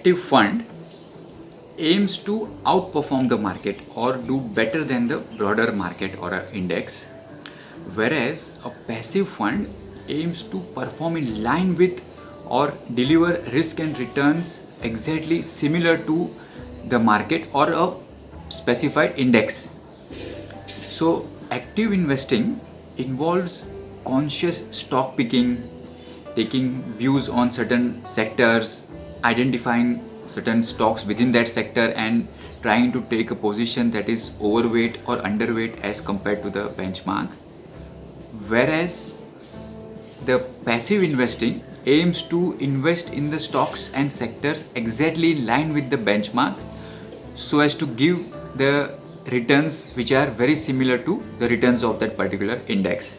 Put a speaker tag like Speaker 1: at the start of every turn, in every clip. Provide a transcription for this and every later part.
Speaker 1: active fund aims to outperform the market or do better than the broader market or an index, whereas a passive fund aims to perform in line with or deliver risk and returns exactly similar to the market or a specified index. So active investing involves conscious stock picking, taking views on certain sectors, identifying certain stocks within that sector and trying to take a position that is overweight or underweight as compared to the benchmark. Whereas the passive investing aims to invest in the stocks and sectors exactly in line with the benchmark so as to give the returns which are very similar to the returns of that particular index.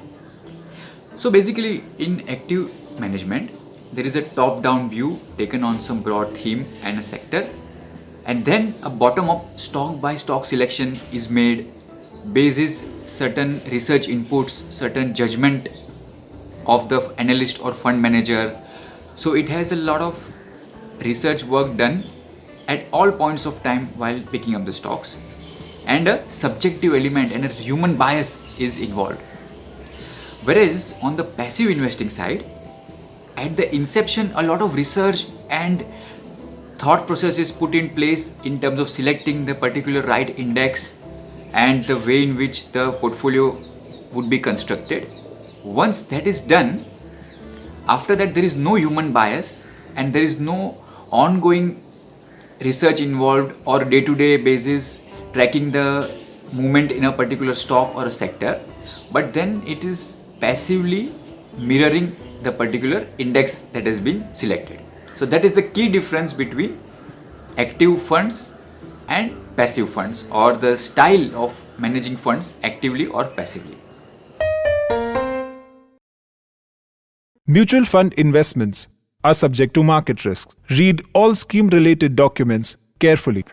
Speaker 1: So basically in active management, there is a top-down view taken on some broad theme and a sector, and then a bottom-up stock by stock selection is made basis certain research inputs, certain judgment of the analyst or fund manager. So it has a lot of research work done at all points of time while picking up the stocks, and a subjective element and a human bias is involved. Whereas on the passive investing side, at the inception a lot of research and thought process is put in place in terms of selecting the particular right index and the way in which the portfolio would be constructed. Once that is done, after that there is no human bias and there is no ongoing research involved or day-to-day basis tracking the movement in a particular stock or a sector, but then it is passively mirroring the particular index that has been selected. So that is the key difference between active funds and passive funds, or the style of managing funds actively or passively.
Speaker 2: Mutual fund investments are subject to market risks. Read all scheme-related documents carefully.